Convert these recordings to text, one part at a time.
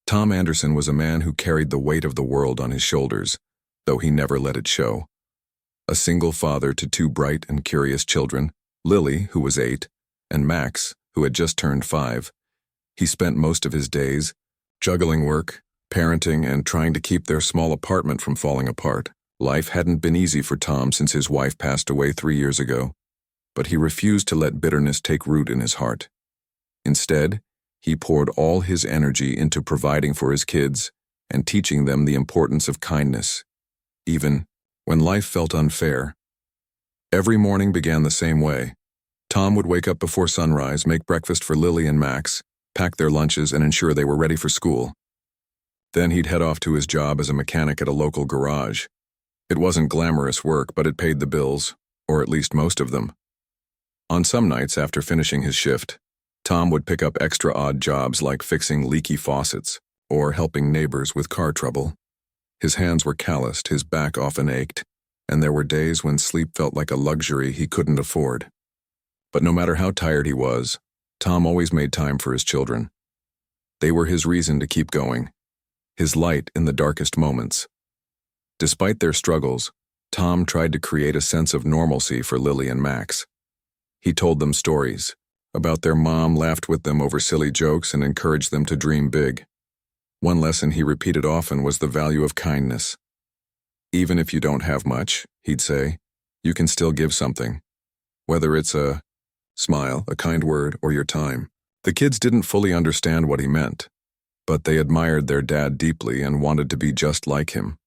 Tom Anderson was a man who carried the weight of the world on his shoulders, though he never let it show. A single father to two bright and curious children, Lily, who was 8, and Max, who had just turned 5, he spent most of his days juggling work, parenting, and trying to keep their small apartment from falling apart. Life hadn't been easy for Tom since his wife passed away 3 years ago, but he refused to let bitterness take root in his heart. Instead, he poured all his energy into providing for his kids and teaching them the importance of kindness, even when life felt unfair. Every morning began the same way. Tom would wake up before sunrise, make breakfast for Lily and Max, pack their lunches, and ensure they were ready for school. Then he'd head off to his job as a mechanic at a local garage. It wasn't glamorous work, but it paid the bills, or at least most of them. On some nights after finishing his shift, Tom would pick up extra odd jobs like fixing leaky faucets or helping neighbors with car trouble. His hands were calloused, his back often ached, and there were days when sleep felt like a luxury he couldn't afford. But no matter how tired he was, Tom always made time for his children. They were his reason to keep going, his light in the darkest moments. Despite their struggles, Tom tried to create a sense of normalcy for Lily and Max. He told them stories about their mom, laughed with them over silly jokes, and encouraged them to dream big. One lesson he repeated often was the value of kindness. Even if you don't have much, he'd say, you can still give something. Whether it's a smile, a kind word, or your time. The kids didn't fully understand what he meant, but they admired their dad deeply and wanted to be just like him.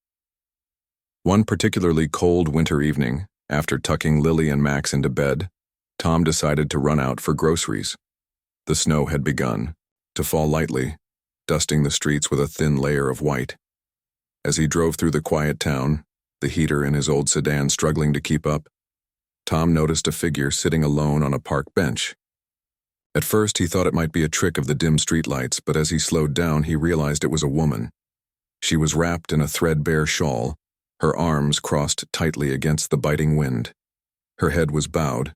One particularly cold winter evening, after tucking Lily and Max into bed, Tom decided to run out for groceries. The snow had begun to fall lightly, dusting the streets with a thin layer of white. As he drove through the quiet town, the heater in his old sedan struggling to keep up, Tom noticed a figure sitting alone on a park bench. At first, he thought it might be a trick of the dim streetlights, but as he slowed down, he realized it was a woman. She was wrapped in a threadbare shawl, her arms crossed tightly against the biting wind. Her head was bowed,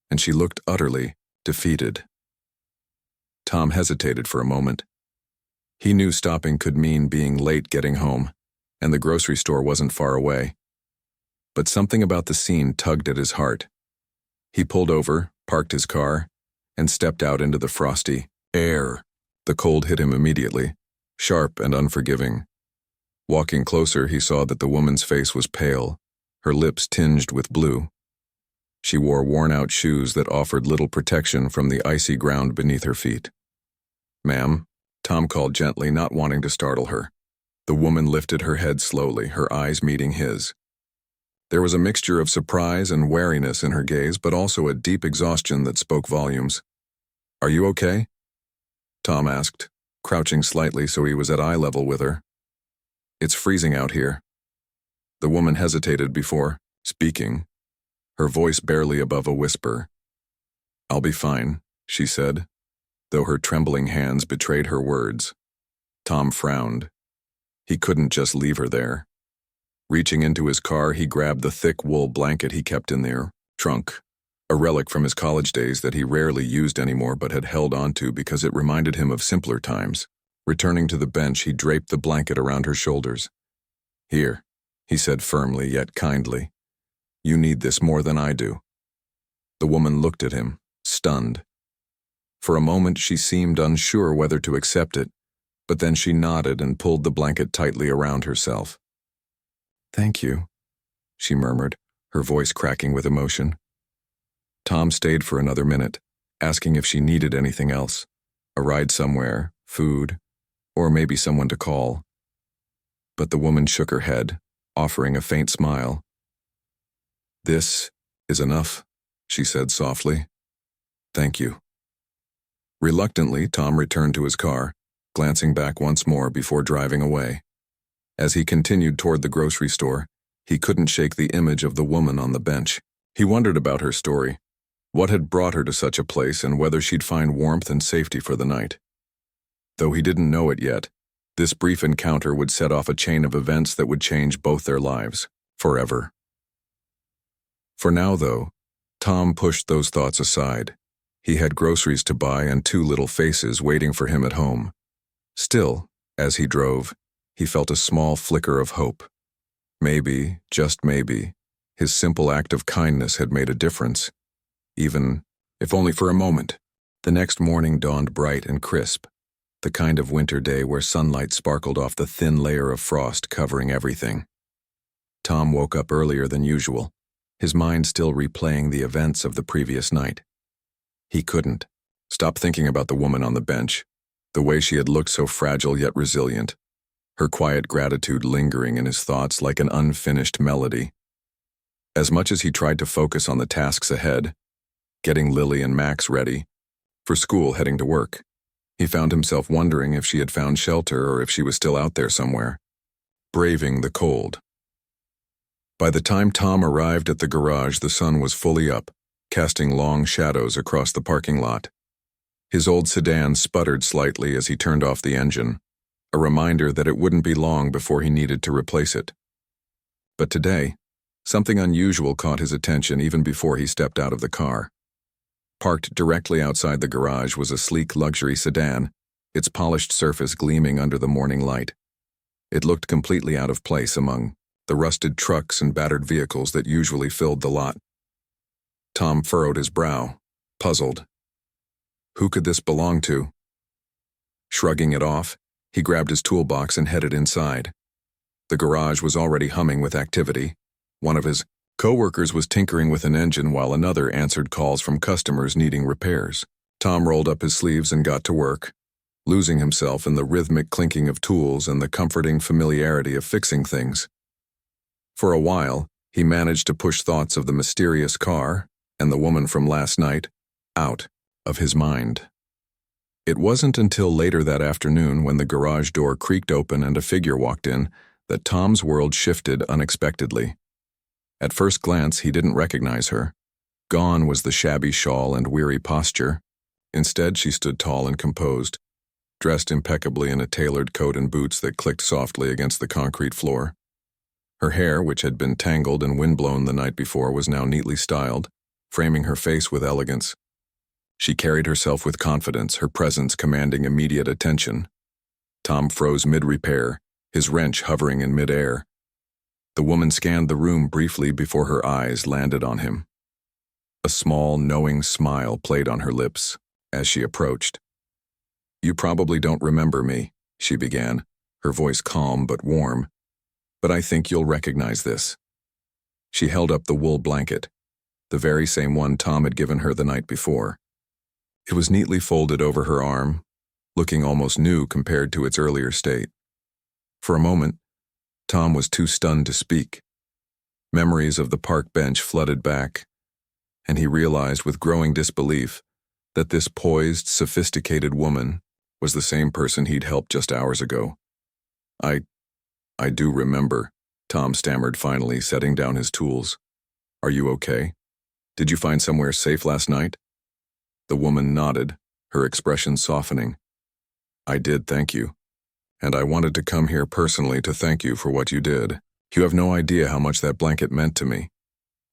and she looked utterly defeated. Tom hesitated for a moment. He knew stopping could mean being late getting home, and the grocery store wasn't far away. But something about the scene tugged at his heart. He pulled over, parked his car, and stepped out into the frosty air. The cold hit him immediately, sharp and unforgiving. Walking closer, he saw that the woman's face was pale, her lips tinged with blue. She wore worn-out shoes that offered little protection from the icy ground beneath her feet. "Ma'am," Tom called gently, not wanting to startle her. The woman lifted her head slowly, her eyes meeting his. There was a mixture of surprise and wariness in her gaze, but also a deep exhaustion that spoke volumes. "Are you okay?" Tom asked, crouching slightly so he was at eye level with her. "It's freezing out here." The woman hesitated before speaking, her voice barely above a whisper. "I'll be fine," she said, though her trembling hands betrayed her words. Tom frowned. He couldn't just leave her there. Reaching into his car, he grabbed the thick wool blanket he kept in their trunk, a relic from his college days that he rarely used anymore but had held onto because it reminded him of simpler times. Returning to the bench, he draped the blanket around her shoulders. "Here," he said firmly yet kindly. "You need this more than I do." The woman looked at him, stunned. For a moment she seemed unsure whether to accept it, but then she nodded and pulled the blanket tightly around herself. "Thank you," she murmured, her voice cracking with emotion. Tom stayed for another minute, asking if she needed anything else, a ride somewhere, food, or maybe someone to call. But the woman shook her head, offering a faint smile. "This is enough," she said softly. "Thank you." Reluctantly, Tom returned to his car, glancing back once more before driving away. As he continued toward the grocery store, he couldn't shake the image of the woman on the bench. He wondered about her story, what had brought her to such a place, and whether she'd find warmth and safety for the night. Though he didn't know it yet, this brief encounter would set off a chain of events that would change both their lives, forever. For now, though, Tom pushed those thoughts aside. He had groceries to buy and 2 little faces waiting for him at home. Still, As he drove, he felt a small flicker of hope. Maybe, just maybe, his simple act of kindness had made a difference, even if only for a moment. The next morning dawned bright and crisp, the kind of winter day where sunlight sparkled off the thin layer of frost covering everything. Tom woke up earlier than usual, his mind still replaying the events of the previous night. He couldn't stop thinking about the woman on the bench, the way she had looked so fragile yet resilient, her quiet gratitude lingering in his thoughts like an unfinished melody. As much as he tried to focus on the tasks ahead, getting Lily and Max ready, for school heading to work, he found himself wondering if she had found shelter or if she was still out there somewhere, braving the cold. By the time Tom arrived at the garage, the sun was fully up, casting long shadows across the parking lot. His old sedan sputtered slightly as he turned off the engine, a reminder that it wouldn't be long before he needed to replace it. But today, something unusual caught his attention even before he stepped out of the car. Parked directly outside the garage was a sleek luxury sedan, its polished surface gleaming under the morning light. It looked completely out of place among the rusted trucks and battered vehicles that usually filled the lot. Tom furrowed his brow, puzzled. Who could this belong to? Shrugging it off, he grabbed his toolbox and headed inside. The garage was already humming with activity. One of his co-workers was tinkering with an engine while another answered calls from customers needing repairs. Tom rolled up his sleeves and got to work, losing himself in the rhythmic clinking of tools and the comforting familiarity of fixing things. For a while, he managed to push thoughts of the mysterious car and the woman from last night out of his mind. It wasn't until later that afternoon, when the garage door creaked open and a figure walked in, that Tom's world shifted unexpectedly. At first glance, he didn't recognize her. Gone was the shabby shawl and weary posture. Instead, she stood tall and composed, dressed impeccably in a tailored coat and boots that clicked softly against the concrete floor. Her hair, which had been tangled and windblown the night before, was now neatly styled, framing her face with elegance. She carried herself with confidence, her presence commanding immediate attention. Tom froze mid-repair, his wrench hovering in mid-air. The woman scanned the room briefly before her eyes landed on him. A small, knowing smile played on her lips as she approached. "You probably don't remember me," she began, her voice calm but warm, "but I think you'll recognize this." She held up the wool blanket, the very same one Tom had given her the night before. It was neatly folded over her arm, looking almost new compared to its earlier state. For a moment, Tom was too stunned to speak. Memories of the park bench flooded back, and he realized with growing disbelief that this poised, sophisticated woman was the same person he'd helped just hours ago. I do remember," Tom stammered finally, setting down his tools. "Are you okay? Did you find somewhere safe last night?" The woman nodded, her expression softening. "I did, thank you. And I wanted to come here personally to thank you for what you did. You have no idea how much that blanket meant to me.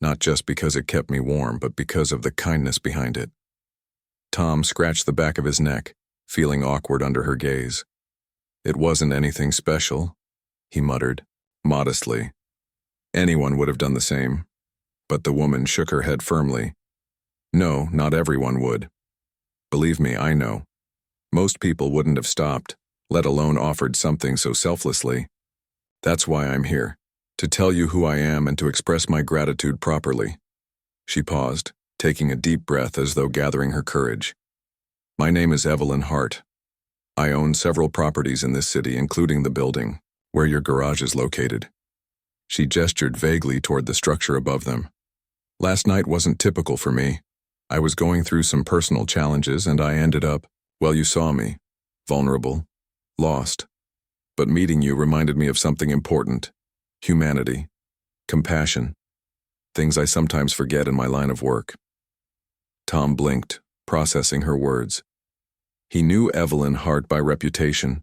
Not just because it kept me warm, but because of the kindness behind it." Tom scratched the back of his neck, feeling awkward under her gaze. "It wasn't anything special," he muttered, modestly. "Anyone would have done the same." But the woman shook her head firmly. "No, not everyone would. Believe me, I know. Most people wouldn't have stopped, let alone offered something so selflessly. That's why I'm here, to tell you who I am and to express my gratitude properly." She paused, taking a deep breath as though gathering her courage. "My name is Evelyn Hart. I own several properties in this city, including the building where your garage is located." She gestured vaguely toward the structure above them. "Last night wasn't typical for me. I was going through some personal challenges and I ended up, well, you saw me, vulnerable, lost. But meeting you reminded me of something important: humanity, compassion, things I sometimes forget in my line of work." Tom blinked, processing her words. He knew Evelyn Hart by reputation.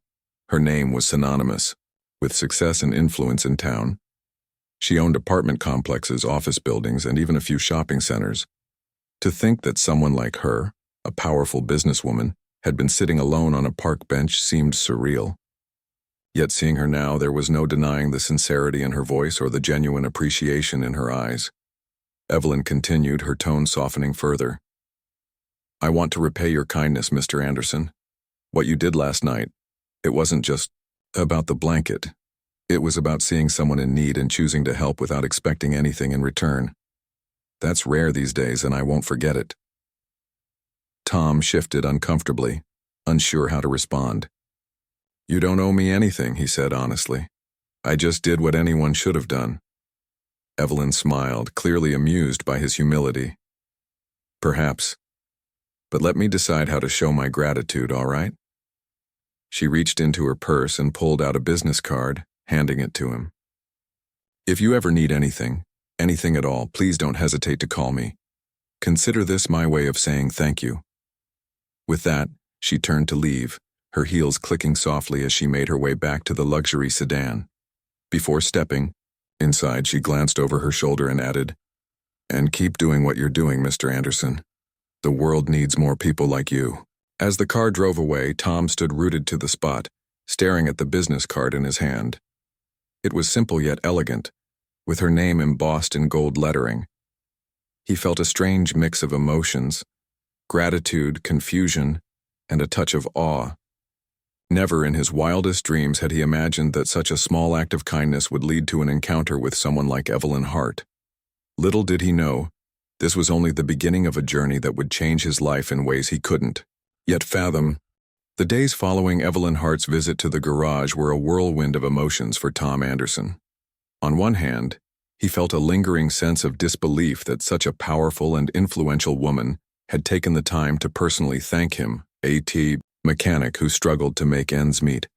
Her name was synonymous with success and influence in town. She owned apartment complexes, office buildings, and even a few shopping centers. To think that someone like her, a powerful businesswoman, had been sitting alone on a park bench seemed surreal. Yet seeing her now, there was no denying the sincerity in her voice or the genuine appreciation in her eyes. Evelyn continued, her tone softening further. I want to repay your kindness, Mr. Anderson. What you did last night, it wasn't just about the blanket. It was about seeing someone in need and choosing to help without expecting anything in return. That's rare these days, and I won't forget it. Tom shifted uncomfortably, unsure how to respond. You don't owe me anything, he said honestly. I just did what anyone should have done. Evelyn smiled, clearly amused by his humility. Perhaps. But let me decide how to show my gratitude, all right? She reached into her purse and pulled out a business card, handing it to him. If you ever need anything at all, please don't hesitate to call me. Consider this my way of saying thank you. With that, she turned to leave, her heels clicking softly as she made her way back to the luxury sedan. Before stepping inside, she glanced over her shoulder and added, "And keep doing what you're doing, Mr. Anderson. The world needs more people like you." As the car drove away, Tom stood rooted to the spot, staring at the business card in his hand. It was simple yet elegant, with her name embossed in gold lettering. He felt a strange mix of emotions, gratitude, confusion, and a touch of awe. Never in his wildest dreams had he imagined that such a small act of kindness would lead to an encounter with someone like Evelyn Hart. Little did he know, this was only the beginning of a journey that would change his life in ways he couldn't yet fathom. The days following Evelyn Hart's visit to the garage were a whirlwind of emotions for Tom Anderson. On one hand, he felt a lingering sense of disbelief that such a powerful and influential woman had taken the time to personally thank him, a mechanic who struggled to make ends meet.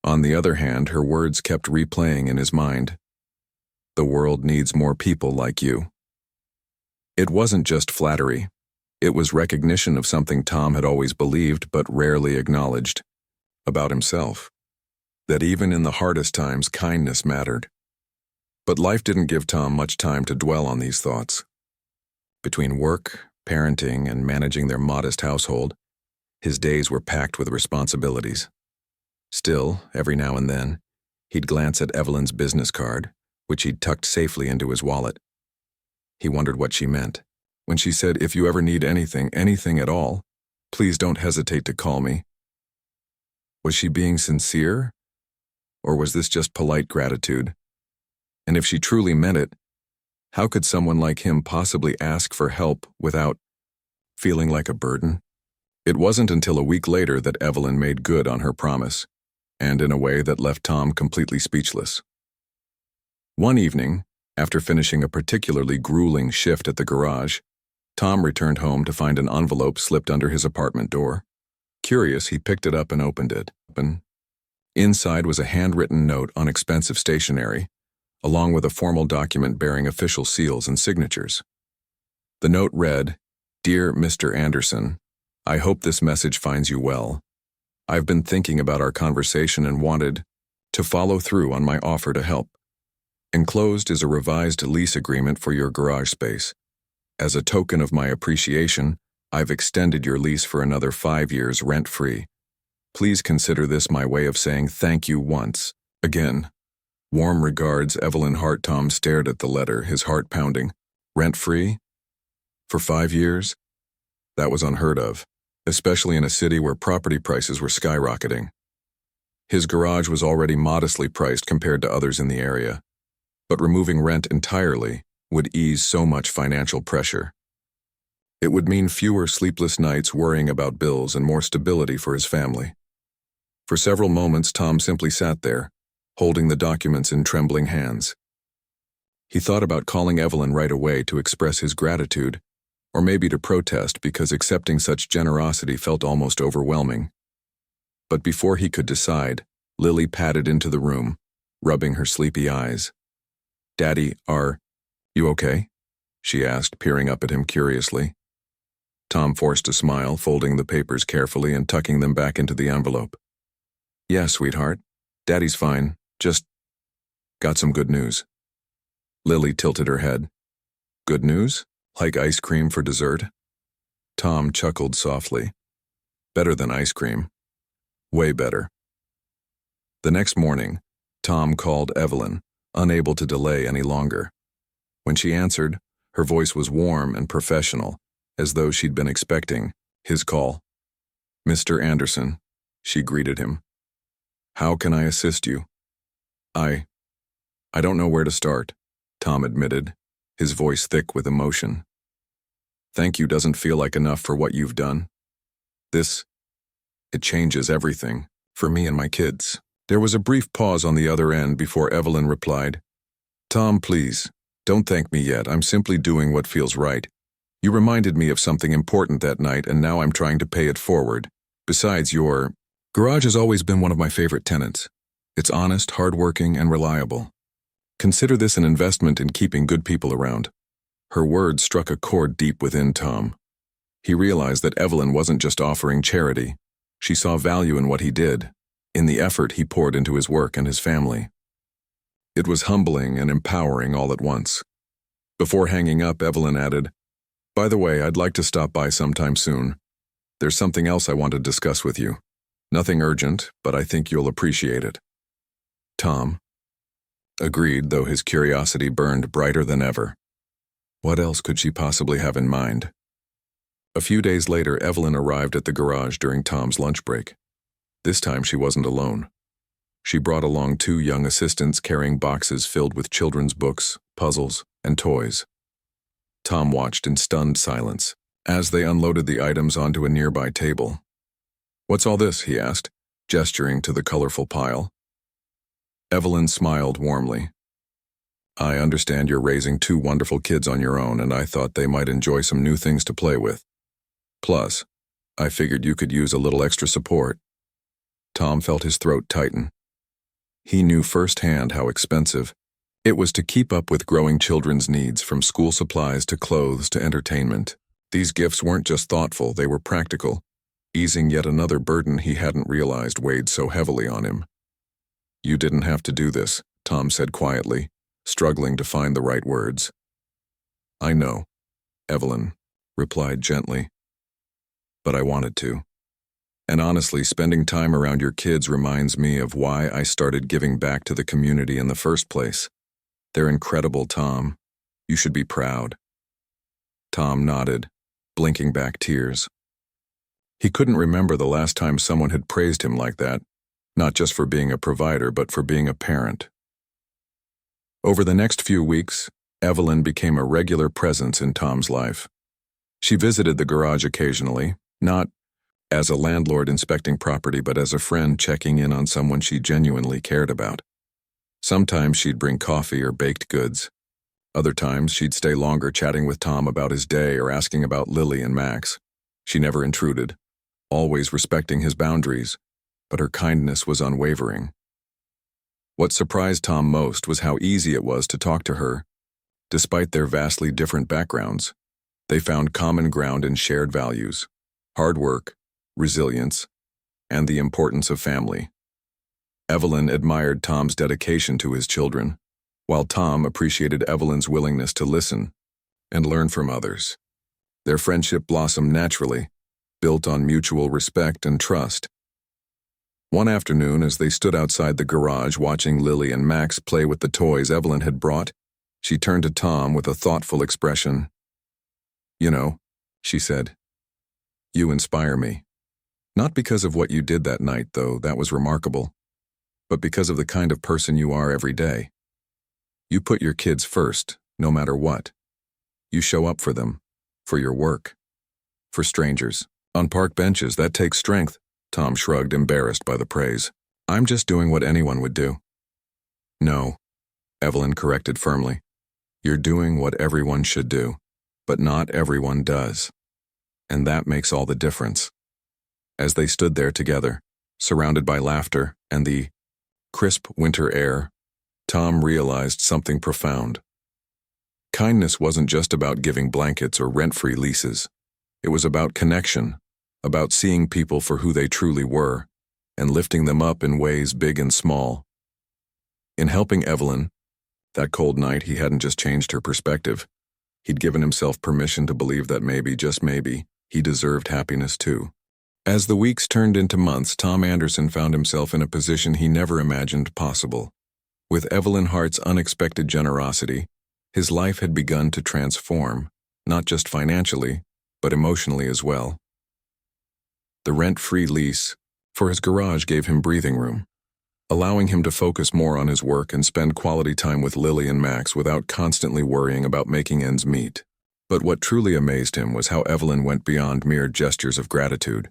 On the other hand, her words kept replaying in his mind. The world needs more people like you. It wasn't just flattery. It was recognition of something Tom had always believed but rarely acknowledged about himself. That even in the hardest times, kindness mattered. But life didn't give Tom much time to dwell on these thoughts. Between work, parenting, and managing their modest household, his days were packed with responsibilities. Still, every now and then, he'd glance at Evelyn's business card, which he'd tucked safely into his wallet. He wondered what she meant when she said, if you ever need anything at all, please don't hesitate to call me. Was she being sincere? Or was this just polite gratitude? And if she truly meant it, how could someone like him possibly ask for help without feeling like a burden? It wasn't until a week later that Evelyn made good on her promise, and in a way that left Tom completely speechless. One evening, after finishing a particularly grueling shift at the garage, Tom returned home to find an envelope slipped under his apartment door. Curious, he picked it up and opened it. Inside was a handwritten note on expensive stationery, along with a formal document bearing official seals and signatures. The note read, "Dear Mr. Anderson, I hope this message finds you well. I've been thinking about our conversation and wanted to follow through on my offer to help. Enclosed is a revised lease agreement for your garage space. As a token of my appreciation, I've extended your lease for another 5 years rent-free. Please consider this my way of saying thank you once again. Warm regards, Evelyn Hart." Tom stared at the letter, his heart pounding. Rent-free? For 5 years? That was unheard of, especially in a city where property prices were skyrocketing. His garage was already modestly priced compared to others in the area, but removing rent entirely would ease so much financial pressure. It would mean fewer sleepless nights worrying about bills and more stability for his family. For several moments, Tom simply sat there, holding the documents in trembling hands. He thought about calling Evelyn right away to express his gratitude, or maybe to protest because accepting such generosity felt almost overwhelming. But before he could decide, Lily padded into the room, rubbing her sleepy eyes. "Daddy, are you okay?" she asked, peering up at him curiously. Tom forced a smile, folding the papers carefully and tucking them back into the envelope. "Yeah, sweetheart. Daddy's fine. Just got some good news." Lily tilted her head. "Good news? Like ice cream for dessert?" Tom chuckled softly. "Better than ice cream. Way better." The next morning, Tom called Evelyn, unable to delay any longer. When she answered, her voice was warm and professional, as though she'd been expecting his call. "Mr. Anderson," she greeted him. "How can I assist you?" I don't know where to start," Tom admitted, his voice thick with emotion. "Thank you doesn't feel like enough for what you've done. It changes everything, for me and my kids." There was a brief pause on the other end before Evelyn replied, "Tom, please, don't thank me yet. I'm simply doing what feels right. You reminded me of something important that night, and now I'm trying to pay it forward. Besides, your garage has always been one of my favorite tenants. It's honest, hardworking, and reliable. Consider this an investment in keeping good people around." Her words struck a chord deep within Tom. He realized that Evelyn wasn't just offering charity. She saw value in what he did, in the effort he poured into his work and his family. It was humbling and empowering all at once. Before hanging up, Evelyn added, "By the way, I'd like to stop by sometime soon. There's something else I want to discuss with you. Nothing urgent, but I think you'll appreciate it." Tom agreed, though his curiosity burned brighter than ever. What else could she possibly have in mind? A few days later, Evelyn arrived at the garage during Tom's lunch break. This time she wasn't alone. She brought along 2 young assistants carrying boxes filled with children's books, puzzles, and toys. Tom watched in stunned silence as they unloaded the items onto a nearby table. "What's all this?" he asked, gesturing to the colorful pile. Evelyn smiled warmly. "I understand you're raising 2 wonderful kids on your own, and I thought they might enjoy some new things to play with. Plus, I figured you could use a little extra support." Tom felt his throat tighten. He knew firsthand how expensive it was to keep up with growing children's needs, from school supplies to clothes to entertainment. These gifts weren't just thoughtful, they were practical, easing yet another burden he hadn't realized weighed so heavily on him. "You didn't have to do this," Tom said quietly, struggling to find the right words. "I know," Evelyn replied gently. "But I wanted to. And honestly, spending time around your kids reminds me of why I started giving back to the community in the first place. They're incredible, Tom. You should be proud." Tom nodded, blinking back tears. He couldn't remember the last time someone had praised him like that, not just for being a provider, but for being a parent. Over the next few weeks, Evelyn became a regular presence in Tom's life. She visited the garage occasionally, not as a landlord inspecting property, but as a friend checking in on someone she genuinely cared about. Sometimes she'd bring coffee or baked goods. Other times she'd stay longer chatting with Tom about his day or asking about Lily and Max. She never intruded, always respecting his boundaries, but her kindness was unwavering. What surprised Tom most was how easy it was to talk to her. Despite their vastly different backgrounds, they found common ground in shared values: hard work, resilience, and the importance of family. Evelyn admired Tom's dedication to his children, while Tom appreciated Evelyn's willingness to listen and learn from others. Their friendship blossomed naturally, built on mutual respect and trust. One afternoon, as they stood outside the garage watching Lily and Max play with the toys Evelyn had brought, she turned to Tom with a thoughtful expression. "You know," she said, "you inspire me. Not because of what you did that night, though that was remarkable, but because of the kind of person you are every day. You put your kids first, no matter what. You show up for them, for your work, for strangers. On park benches, that takes strength." Tom shrugged, embarrassed by the praise. "I'm just doing what anyone would do." "No," Evelyn corrected firmly. "You're doing what everyone should do, but not everyone does. And that makes all the difference." As they stood there together, surrounded by laughter and the crisp winter air, Tom realized something profound. Kindness wasn't just about giving blankets or rent-free leases. It was about connection, about seeing people for who they truly were, and lifting them up in ways big and small. In helping Evelyn, that cold night, he hadn't just changed her perspective. He'd given himself permission to believe that maybe, just maybe, he deserved happiness too. As the weeks turned into months, Tom Anderson found himself in a position he never imagined possible. With Evelyn Hart's unexpected generosity, his life had begun to transform, not just financially, but emotionally as well. The rent-free lease for his garage gave him breathing room, allowing him to focus more on his work and spend quality time with Lily and Max without constantly worrying about making ends meet. But what truly amazed him was how Evelyn went beyond mere gestures of gratitude.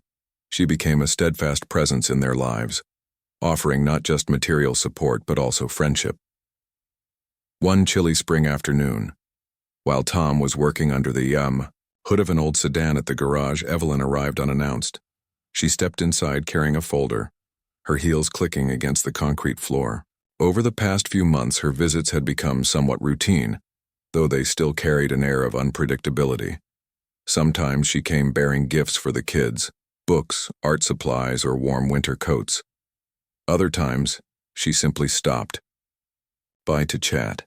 She became a steadfast presence in their lives, offering not just material support but also friendship. One chilly spring afternoon, while Tom was working under the hood of an old sedan at the garage, Evelyn arrived unannounced. She stepped inside carrying a folder, her heels clicking against the concrete floor. Over the past few months, her visits had become somewhat routine, though they still carried an air of unpredictability. Sometimes she came bearing gifts for the kids, books, art supplies, or warm winter coats. Other times, she simply stopped by to chat,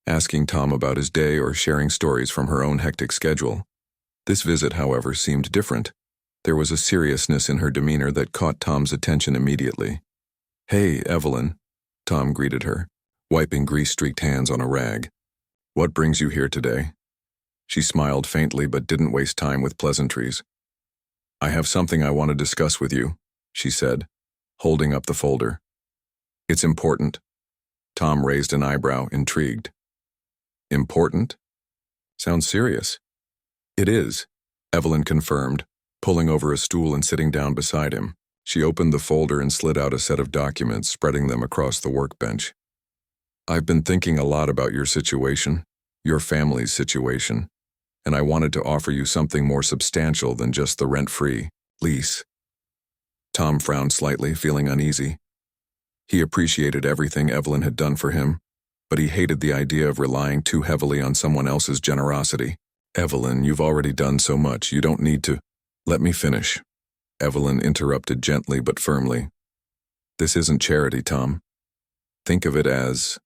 asking Tom about his day or sharing stories from her own hectic schedule. This visit, however, seemed different. There was a seriousness in her demeanor that caught Tom's attention immediately. "Hey, Evelyn," Tom greeted her, wiping grease-streaked hands on a rag. "What brings you here today?" She smiled faintly but didn't waste time with pleasantries. "I have something I want to discuss with you," she said, holding up the folder. "It's important." Tom raised an eyebrow, intrigued. "Important? Sounds serious." "It is," Evelyn confirmed, pulling over a stool and sitting down beside him. She opened the folder and slid out a set of documents, spreading them across the workbench. "I've been thinking a lot about your situation, your family's situation, and I wanted to offer you something more substantial than just the rent-free lease." Tom frowned slightly, feeling uneasy. He appreciated everything Evelyn had done for him, but he hated the idea of relying too heavily on someone else's generosity. "Evelyn, you've already done so much, you don't need to—" "Let me finish," Evelyn interrupted gently but firmly. "This isn't charity, Tom. Think of it as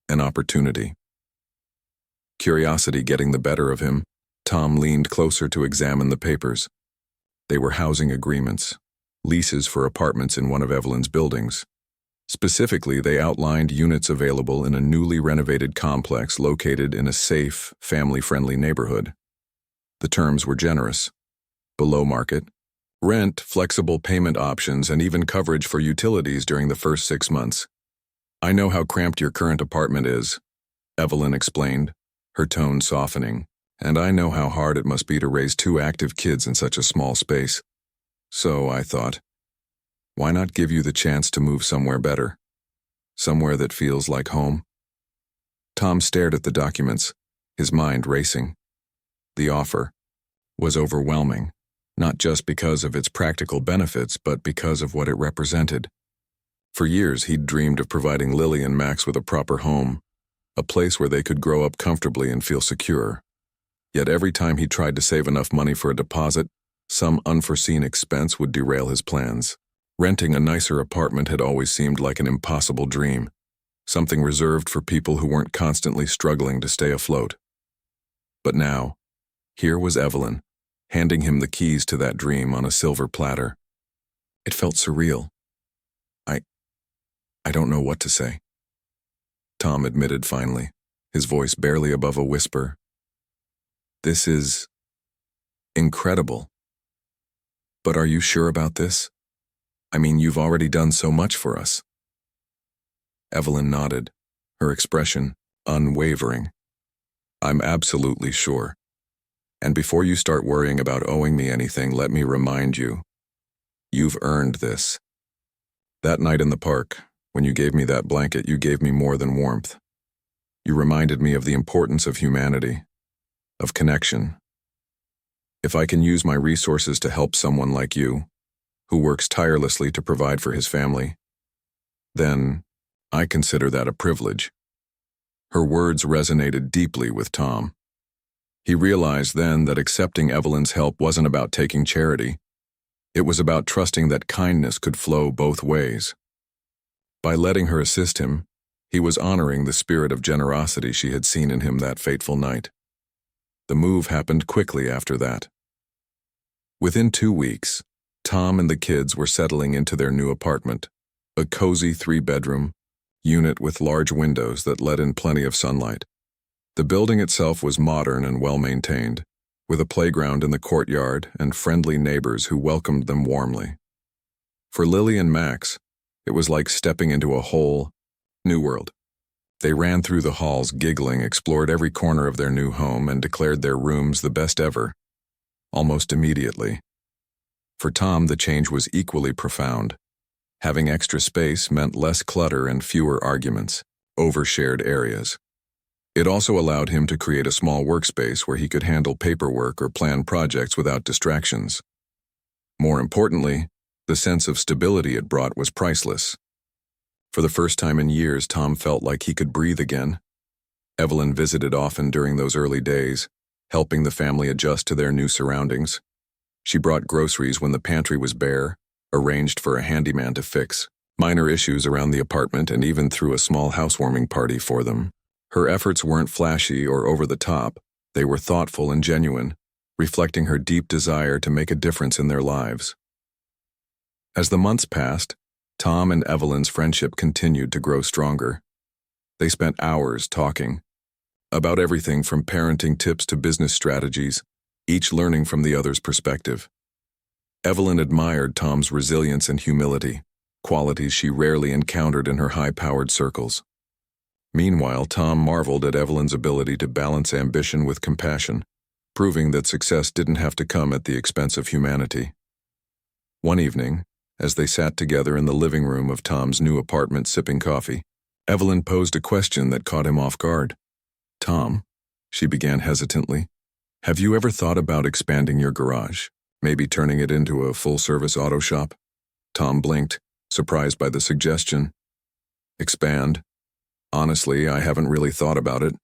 an opportunity." Curiosity getting the better of him, Tom leaned closer to examine the papers. They were housing agreements, leases for apartments in one of Evelyn's buildings. Specifically, they outlined units available in a newly renovated complex located in a safe, family-friendly neighborhood. The terms were generous. Below market, rent, flexible payment options, and even coverage for utilities during the first 6 months. "I know how cramped your current apartment is," Evelyn explained, her tone softening, "and I know how hard it must be to raise 2 active kids in such a small space. So I thought, why not give you the chance to move somewhere better? Somewhere that feels like home?" Tom stared at the documents, his mind racing. The offer was overwhelming, not just because of its practical benefits, but because of what it represented. For years, he'd dreamed of providing Lily and Max with a proper home, a place where they could grow up comfortably and feel secure. Yet every time he tried to save enough money for a deposit, some unforeseen expense would derail his plans. Renting a nicer apartment had always seemed like an impossible dream, something reserved for people who weren't constantly struggling to stay afloat. But now, here was Evelyn, handing him the keys to that dream on a silver platter. It felt surreal. I don't know what to say," Tom admitted finally, his voice barely above a whisper. "This is incredible. But are you sure about this? I mean, you've already done so much for us." Evelyn nodded, her expression unwavering. "I'm absolutely sure. And before you start worrying about owing me anything, let me remind you, you've earned this. That night in the park, when you gave me that blanket, you gave me more than warmth. You reminded me of the importance of humanity, of connection. If I can use my resources to help someone like you, who works tirelessly to provide for his family, then I consider that a privilege." Her words resonated deeply with Tom. He realized then that accepting Evelyn's help wasn't about taking charity. It was about trusting that kindness could flow both ways. By letting her assist him, he was honoring the spirit of generosity she had seen in him that fateful night. The move happened quickly after that. Within 2 weeks, Tom and the kids were settling into their new apartment, a cozy 3-bedroom unit with large windows that let in plenty of sunlight. The building itself was modern and well-maintained, with a playground in the courtyard and friendly neighbors who welcomed them warmly. For Lily and Max, it was like stepping into a whole new world. They ran through the halls giggling, explored every corner of their new home, and declared their rooms the best ever, almost immediately. For Tom, the change was equally profound. Having extra space meant less clutter and fewer arguments over shared areas. It also allowed him to create a small workspace where he could handle paperwork or plan projects without distractions. More importantly, the sense of stability it brought was priceless. For the first time in years, Tom felt like he could breathe again. Evelyn visited often during those early days, helping the family adjust to their new surroundings. She brought groceries when the pantry was bare, arranged for a handyman to fix minor issues around the apartment, and even threw a small housewarming party for them. Her efforts weren't flashy or over the top. They were thoughtful and genuine, reflecting her deep desire to make a difference in their lives. As the months passed, Tom and Evelyn's friendship continued to grow stronger. They spent hours talking about everything from parenting tips to business strategies, each learning from the other's perspective. Evelyn admired Tom's resilience and humility, qualities she rarely encountered in her high-powered circles. Meanwhile, Tom marveled at Evelyn's ability to balance ambition with compassion, proving that success didn't have to come at the expense of humanity. One evening, as they sat together in the living room of Tom's new apartment sipping coffee, Evelyn posed a question that caught him off guard. "Tom," she began hesitantly, "have you ever thought about expanding your garage, maybe turning it into a full-service auto shop?" Tom blinked, surprised by the suggestion. "Expand? Honestly, I haven't really thought about it.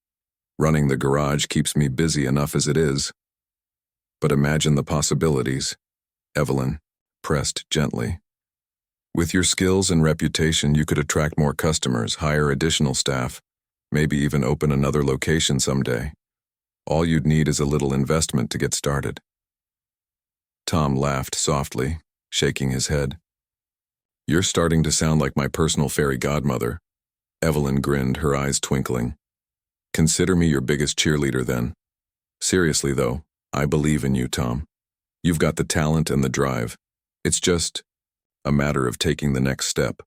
Running the garage keeps me busy enough as it is." "But imagine the possibilities," Evelyn pressed gently. "With your skills and reputation, you could attract more customers, hire additional staff, maybe even open another location someday. All you'd need is a little investment to get started." Tom laughed softly, shaking his head. "You're starting to sound like my personal fairy godmother." Evelyn grinned, her eyes twinkling. "Consider me your biggest cheerleader then. Seriously though, I believe in you, Tom. You've got the talent and the drive. It's just a matter of taking the next step."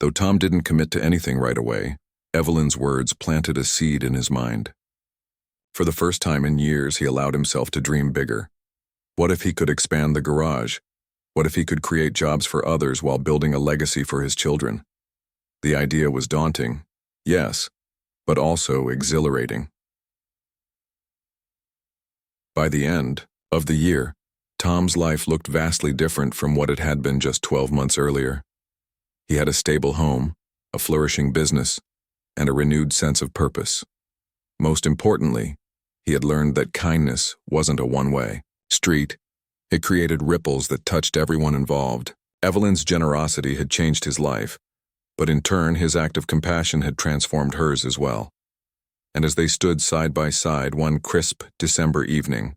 Though Tom didn't commit to anything right away, Evelyn's words planted a seed in his mind. For the first time in years, he allowed himself to dream bigger. What if he could expand the garage? What if he could create jobs for others while building a legacy for his children? The idea was daunting, yes, but also exhilarating. By the end of the year, Tom's life looked vastly different from what it had been just 12 months earlier. He had a stable home, a flourishing business, and a renewed sense of purpose. Most importantly, he had learned that kindness wasn't a one-way street. It created ripples that touched everyone involved. Evelyn's generosity had changed his life, but in turn, his act of compassion had transformed hers as well. And as they stood side by side one crisp December evening,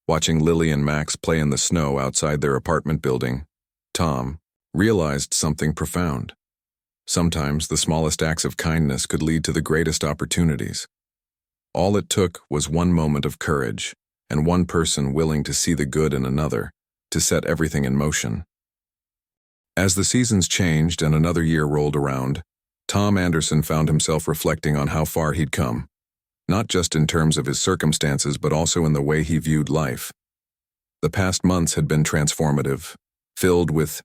watching Lily and Max play in the snow outside their apartment building, Tom realized something profound. Sometimes the smallest acts of kindness could lead to the greatest opportunities. All it took was one moment of courage and one person willing to see the good in another to set everything in motion. As the seasons changed and another year rolled around, Tom Anderson found himself reflecting on how far he'd come, not just in terms of his circumstances but also in the way he viewed life. The past months had been transformative, filled with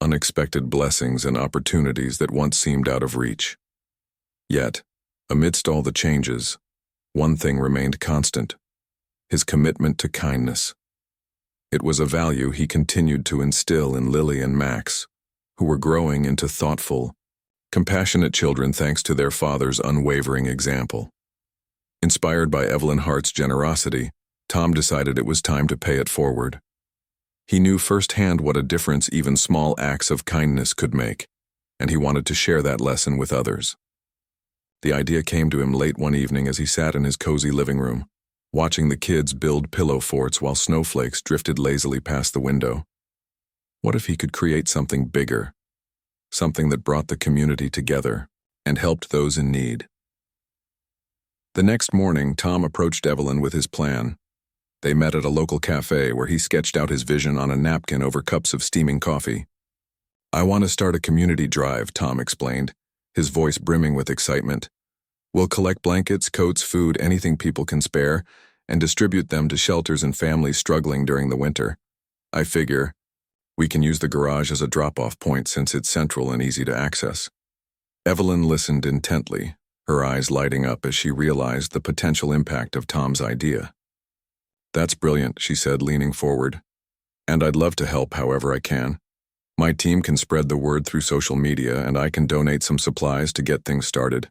unexpected blessings and opportunities that once seemed out of reach. Yet, amidst all the changes, one thing remained constant: his commitment to kindness. It was a value he continued to instill in Lily and Max, who were growing into thoughtful, compassionate children thanks to their father's unwavering example. Inspired by Evelyn Hart's generosity, Tom decided it was time to pay it forward. He knew firsthand what a difference even small acts of kindness could make, and he wanted to share that lesson with others. The idea came to him late one evening as he sat in his cozy living room, watching the kids build pillow forts while snowflakes drifted lazily past the window. What if he could create something bigger, something that brought the community together and helped those in need? The next morning, Tom approached Evelyn with his plan. They met at a local cafe where he sketched out his vision on a napkin over cups of steaming coffee. "I want to start a community drive," Tom explained, his voice brimming with excitement. "We'll collect blankets, coats, food, anything people can spare, and distribute them to shelters and families struggling during the winter. I figure we can use the garage as a drop-off point since it's central and easy to access." Evelyn listened intently, her eyes lighting up as she realized the potential impact of Tom's idea. "That's brilliant," she said, leaning forward. "And I'd love to help however I can. My team can spread the word through social media, and I can donate some supplies to get things started."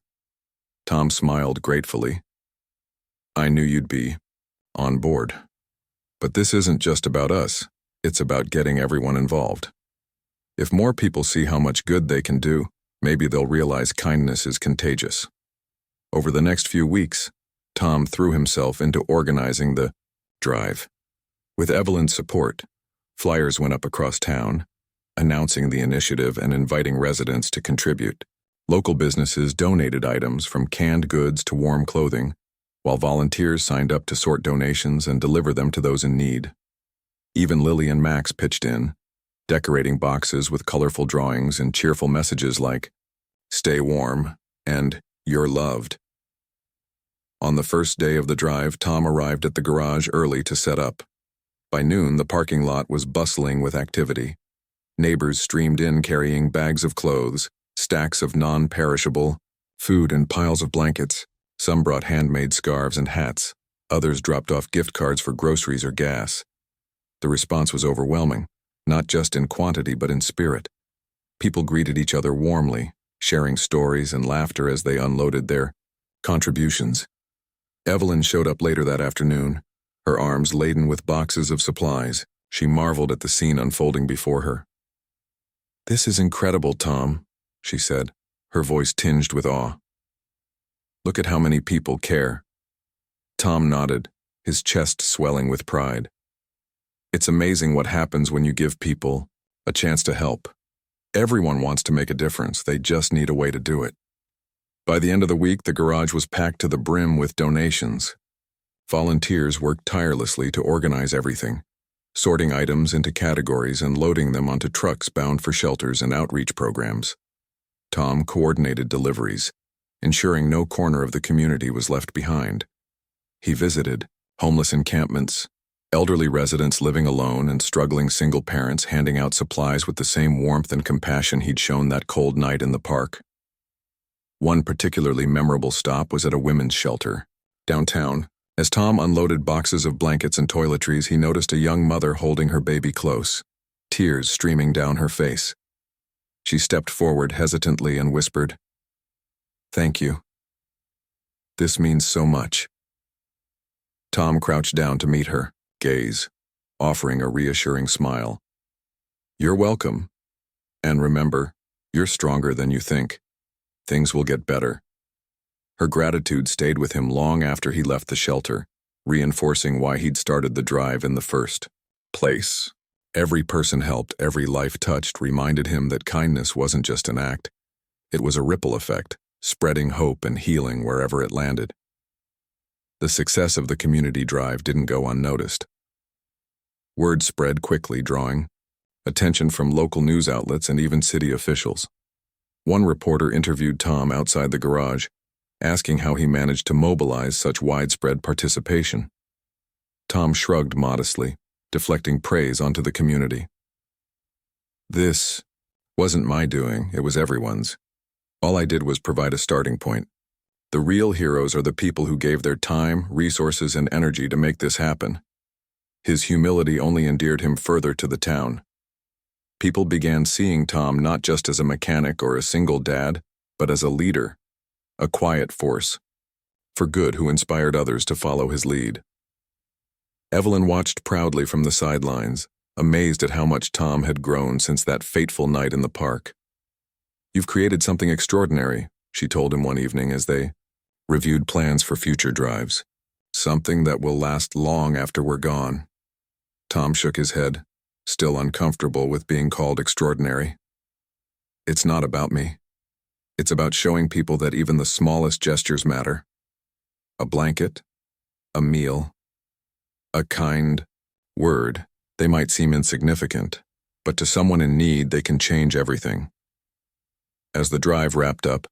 Tom smiled gratefully. "I knew you'd be on board. But this isn't just about us, it's about getting everyone involved. If more people see how much good they can do, maybe they'll realize kindness is contagious." Over the next few weeks, Tom threw himself into organizing the drive. With Evelyn's support, flyers went up across town, announcing the initiative and inviting residents to contribute. Local businesses donated items from canned goods to warm clothing, while volunteers signed up to sort donations and deliver them to those in need. Even Lily and Max pitched in, decorating boxes with colorful drawings and cheerful messages like, "Stay warm," and "You're loved." On the first day of the drive, Tom arrived at the garage early to set up. By noon, the parking lot was bustling with activity. Neighbors streamed in carrying bags of clothes, stacks of non-perishable food, and piles of blankets. Some brought handmade scarves and hats. Others dropped off gift cards for groceries or gas. The response was overwhelming, not just in quantity but in spirit. People greeted each other warmly, sharing stories and laughter as they unloaded their contributions. Evelyn showed up later that afternoon, her arms laden with boxes of supplies. She marveled at the scene unfolding before her. "This is incredible, Tom," she said, her voice tinged with awe. "Look at how many people care." Tom nodded, his chest swelling with pride. "It's amazing what happens when you give people a chance to help. Everyone wants to make a difference, they just need a way to do it." By the end of the week, the garage was packed to the brim with donations. Volunteers worked tirelessly to organize everything, sorting items into categories and loading them onto trucks bound for shelters and outreach programs. Tom coordinated deliveries, ensuring no corner of the community was left behind. He visited homeless encampments, elderly residents living alone, and struggling single parents, handing out supplies with the same warmth and compassion he'd shown that cold night in the park. One particularly memorable stop was at a women's shelter downtown. As Tom unloaded boxes of blankets and toiletries, he noticed a young mother holding her baby close, tears streaming down her face. She stepped forward hesitantly and whispered, "Thank you. This means so much." Tom crouched down to meet her gaze, offering a reassuring smile. "You're welcome. And remember, you're stronger than you think. Things will get better." Her gratitude stayed with him long after he left the shelter, reinforcing why he'd started the drive in the first place. Every person helped, every life touched reminded him that kindness wasn't just an act. It was a ripple effect, spreading hope and healing wherever it landed. The success of the community drive didn't go unnoticed. Word spread quickly, drawing attention from local news outlets and even city officials. One reporter interviewed Tom outside the garage, asking how he managed to mobilize such widespread participation. Tom shrugged modestly, deflecting praise onto the community. "This wasn't my doing, it was everyone's. All I did was provide a starting point. The real heroes are the people who gave their time, resources, and energy to make this happen." His humility only endeared him further to the town. People began seeing Tom not just as a mechanic or a single dad, but as a leader, a quiet force for good who inspired others to follow his lead. Evelyn watched proudly from the sidelines, amazed at how much Tom had grown since that fateful night in the park. "You've created something extraordinary," she told him one evening as they reviewed plans for future drives. "Something that will last long after we're gone." Tom shook his head. still uncomfortable with being called extraordinary. It's not about me. It's about showing people that even the smallest gestures matter. A blanket, a meal, a kind word. They might seem insignificant, but to someone in need, they can change everything. As the drive wrapped up,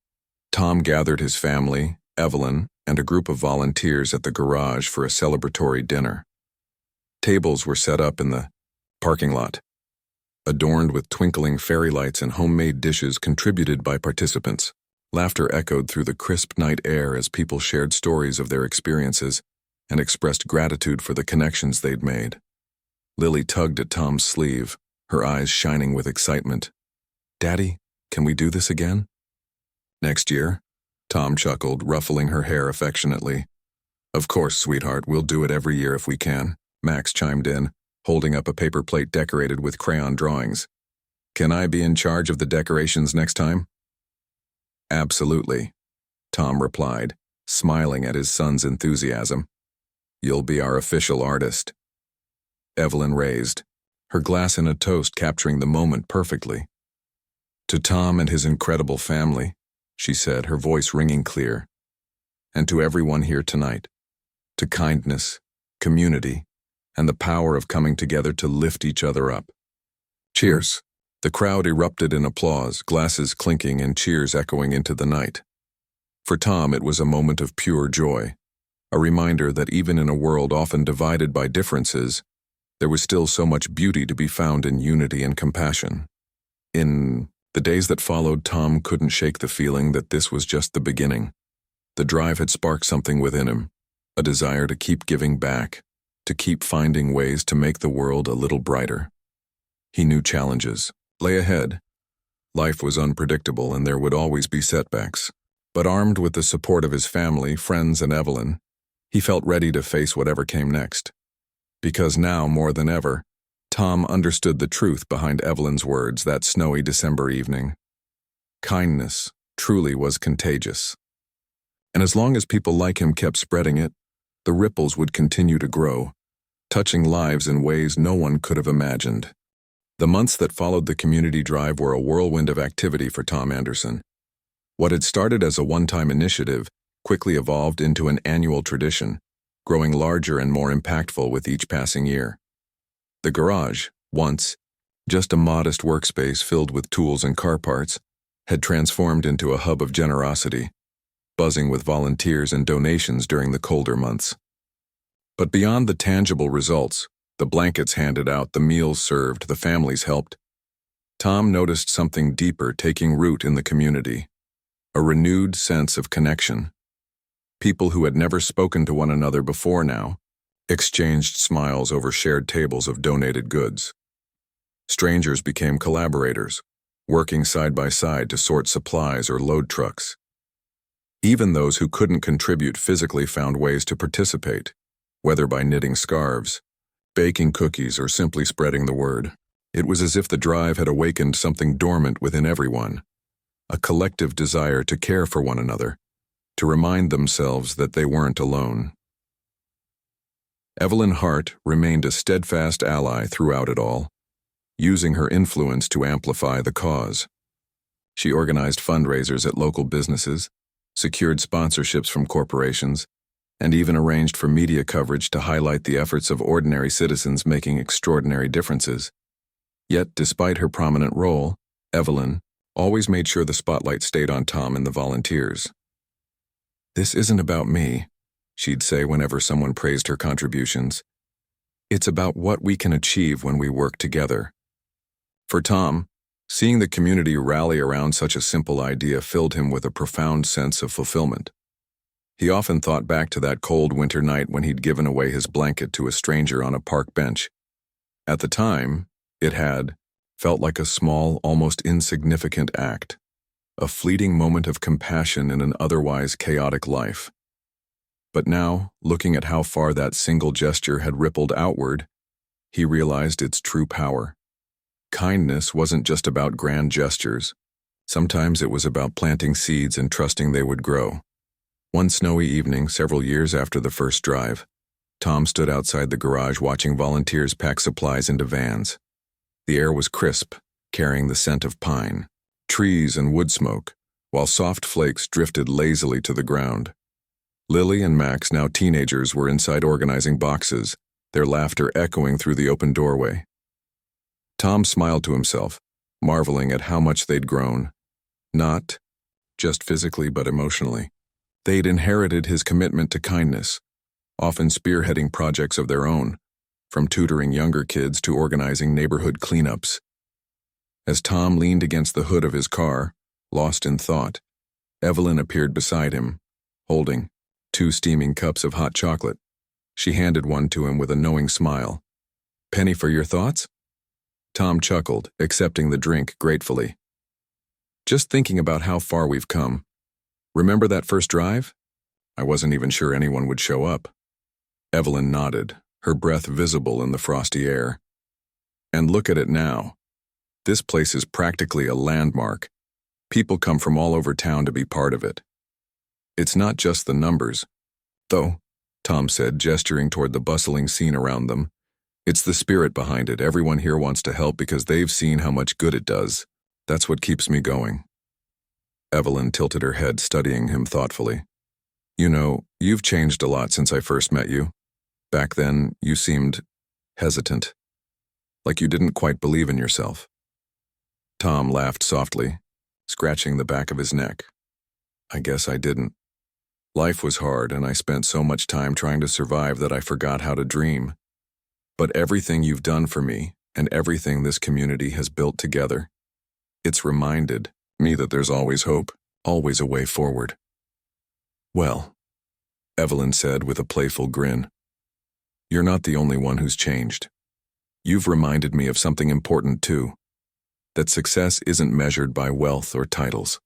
Tom gathered his family, Evelyn, and a group of volunteers at the garage for a celebratory dinner. Tables were set up in the parking lot, adorned with twinkling fairy lights and homemade dishes contributed by participants. Laughter echoed through the crisp night air as people shared stories of their experiences and expressed gratitude for the connections they'd made. Lily tugged at Tom's sleeve, her eyes shining with excitement. "Daddy, can we do this again?" "Next year?" Tom chuckled, ruffling her hair affectionately. "Of course, sweetheart, we'll do it every year if we can," Max chimed in, holding up a paper plate decorated with crayon drawings. "Can I be in charge of the decorations next time?" "Absolutely," Tom replied, smiling at his son's enthusiasm. "You'll be our official artist." Evelyn raised, her glass in a toast capturing the moment perfectly. "To Tom and his incredible family," she said, her voice ringing clear. "And to everyone here tonight. To kindness, community, and the power of coming together to lift each other up. Cheers." The crowd erupted in applause, glasses clinking and cheers echoing into the night. For Tom, it was a moment of pure joy, a reminder that even in a world often divided by differences, there was still so much beauty to be found in unity and compassion. In the days that followed, Tom couldn't shake the feeling that this was just the beginning. The drive had sparked something within him, a desire to keep giving back, to keep finding ways to make the world a little brighter. He knew challenges lay ahead. Life was unpredictable and there would always be setbacks. But armed with the support of his family, friends, and Evelyn, he felt ready to face whatever came next. Because now, more than ever, Tom understood the truth behind Evelyn's words that snowy December evening. Kindness truly was contagious. And as long as people like him kept spreading it, the ripples would continue to grow, touching lives in ways no one could have imagined. The months that followed the community drive were a whirlwind of activity for Tom Anderson. What had started as a one-time initiative quickly evolved into an annual tradition, growing larger and more impactful with each passing year. The garage, once just a modest workspace filled with tools and car parts, had transformed into a hub of generosity, buzzing with volunteers and donations during the colder months. But beyond the tangible results, the blankets handed out, the meals served, the families helped, Tom noticed something deeper taking root in the community, a renewed sense of connection. People who had never spoken to one another before now exchanged smiles over shared tables of donated goods. Strangers became collaborators, working side by side to sort supplies or load trucks. Even those who couldn't contribute physically found ways to participate, whether by knitting scarves, baking cookies, or simply spreading the word. It was as if the drive had awakened something dormant within everyone, a collective desire to care for one another, to remind themselves that they weren't alone. Evelyn Hart remained a steadfast ally throughout it all, using her influence to amplify the cause. She organized fundraisers at local businesses, secured sponsorships from corporations, and even arranged for media coverage to highlight the efforts of ordinary citizens making extraordinary differences. Yet, despite her prominent role, Evelyn always made sure the spotlight stayed on Tom and the volunteers. "This isn't about me," she'd say whenever someone praised her contributions. "It's about what we can achieve when we work together." For Tom, seeing the community rally around such a simple idea filled him with a profound sense of fulfillment. He often thought back to that cold winter night when he'd given away his blanket to a stranger on a park bench. At the time, it had felt like a small, almost insignificant act, a fleeting moment of compassion in an otherwise chaotic life. But now, looking at how far that single gesture had rippled outward, he realized its true power. Kindness wasn't just about grand gestures. Sometimes it was about planting seeds and trusting they would grow. One snowy evening, several years after the first drive, Tom stood outside the garage watching volunteers pack supplies into vans. The air was crisp, carrying the scent of pine, trees and wood smoke, while soft flakes drifted lazily to the ground. Lily and Max, now teenagers, were inside organizing boxes, their laughter echoing through the open doorway. Tom smiled to himself, marveling at how much they'd grown. Not just physically, but emotionally. They'd inherited his commitment to kindness, often spearheading projects of their own, from tutoring younger kids to organizing neighborhood cleanups. As Tom leaned against the hood of his car, lost in thought, Evelyn appeared beside him, holding 2 steaming cups of hot chocolate. She handed one to him with a knowing smile. "Penny for your thoughts?" Tom chuckled, accepting the drink gratefully. "Just thinking about how far we've come. Remember that first drive? I wasn't even sure anyone would show up." Evelyn nodded, her breath visible in the frosty air. "And look at it now. This place is practically a landmark. People come from all over town to be part of it. It's not just the numbers, though," Tom said, gesturing toward the bustling scene around them. "It's the spirit behind it. Everyone here wants to help because they've seen how much good it does. That's what keeps me going." Evelyn tilted her head, studying him thoughtfully. "You know, you've changed a lot since I first met you. Back then, you seemed hesitant, like you didn't quite believe in yourself." Tom laughed softly, scratching the back of his neck. "I guess I didn't. Life was hard, and I spent so much time trying to survive that I forgot how to dream. But everything you've done for me, and everything this community has built together, it's reminded me that there's always hope, always a way forward." "Well," Evelyn said with a playful grin, "you're not the only one who's changed. You've reminded me of something important too, that success isn't measured by wealth or titles.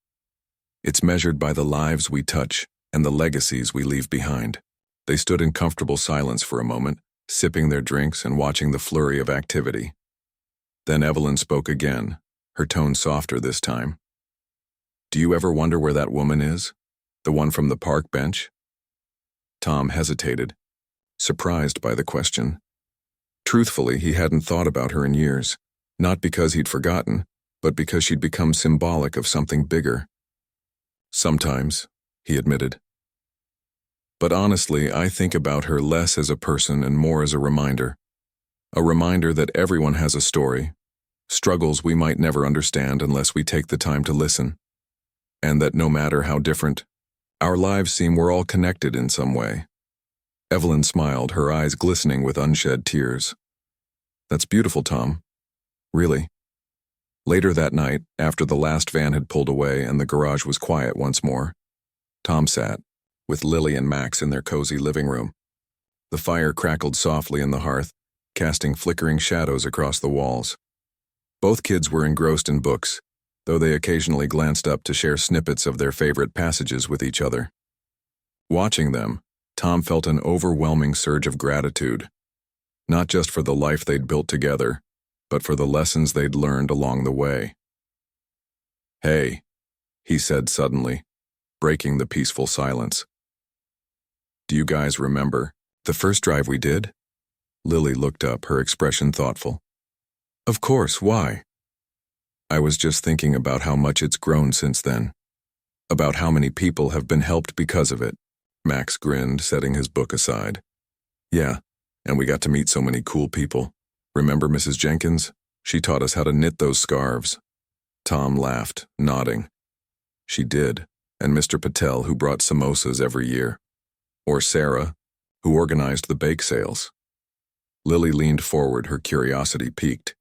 It's measured by the lives we touch and the legacies we leave behind." They stood in comfortable silence for a moment, sipping their drinks and watching the flurry of activity. Then Evelyn spoke again, her tone softer this time. "Do you ever wonder where that woman is? The one from the park bench?" Tom hesitated, surprised by the question. Truthfully, he hadn't thought about her in years, not because he'd forgotten, but because she'd become symbolic of something bigger. "Sometimes," he admitted. "But honestly, I think about her less as a person and more as a reminder. A reminder that everyone has a story, struggles we might never understand unless we take the time to listen. And that no matter how different our lives seem, we're all connected in some way." Evelyn smiled, her eyes glistening with unshed tears. "That's beautiful, Tom. Really." Later that night, after the last van had pulled away and the garage was quiet once more, Tom sat, with Lily and Max in their cozy living room. The fire crackled softly in the hearth, casting flickering shadows across the walls. Both kids were engrossed in books, though they occasionally glanced up to share snippets of their favorite passages with each other. Watching them, Tom felt an overwhelming surge of gratitude, not just for the life they'd built together, but for the lessons they'd learned along the way. "Hey," he said suddenly, breaking the peaceful silence. "Do you guys remember the first drive we did?" Lily looked up, her expression thoughtful. "Of course, why?" "I was just thinking about how much it's grown since then. About how many people have been helped because of it." Max grinned, setting his book aside. "Yeah, and we got to meet so many cool people. Remember Mrs. Jenkins? She taught us how to knit those scarves." Tom laughed, nodding. "She did, and Mr. Patel, who brought samosas every year. Or Sarah, who organized the bake sales." Lily leaned forward, her curiosity piqued.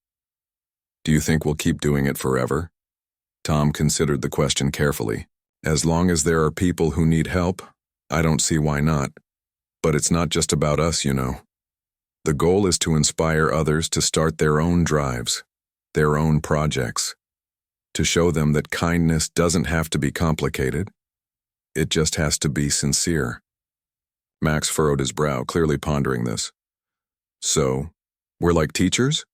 "Do you think we'll keep doing it forever?" Tom considered the question carefully. "As long as there are people who need help, I don't see why not. But it's not just about us, you know. The goal is to inspire others to start their own drives, their own projects, to show them that kindness doesn't have to be complicated. It just has to be sincere." Max furrowed his brow, clearly pondering this. "So, we're like teachers?"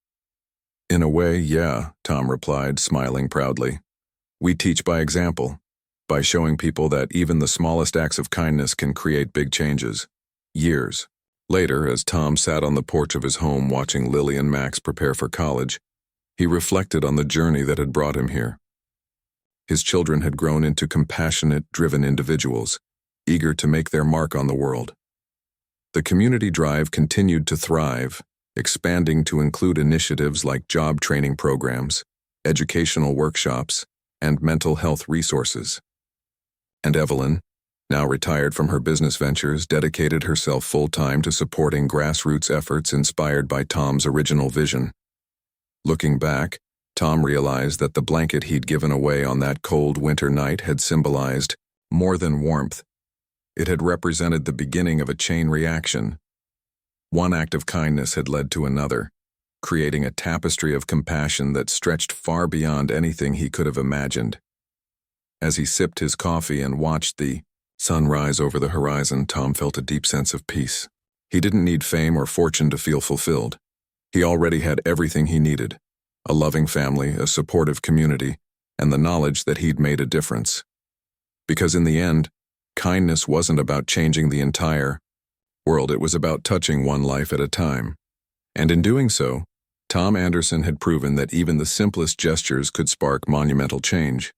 "In a way, yeah," Tom replied, smiling proudly. "We teach by example, by showing people that even the smallest acts of kindness can create big changes." Years later, as Tom sat on the porch of his home watching Lily and Max prepare for college, He reflected on the journey that had brought him here. His children had grown into compassionate, driven individuals, eager to make their mark on the world. The community drive continued to thrive, expanding to include initiatives like job training programs, educational workshops, and mental health resources. And Evelyn, now retired from her business ventures, dedicated herself full-time to supporting grassroots efforts inspired by Tom's original vision. Looking back, Tom realized that the blanket he'd given away on that cold winter night had symbolized more than warmth. It had represented the beginning of a chain reaction. One act of kindness had led to another, creating a tapestry of compassion that stretched far beyond anything he could have imagined. As he sipped his coffee and watched the sun rise over the horizon, Tom felt a deep sense of peace. He didn't need fame or fortune to feel fulfilled. He already had everything he needed: a loving family, a supportive community, and the knowledge that he'd made a difference. Because in the end, kindness wasn't about changing the entire world, it was about touching one life at a time. And in doing so, Tom Anderson had proven that even the simplest gestures could spark monumental change.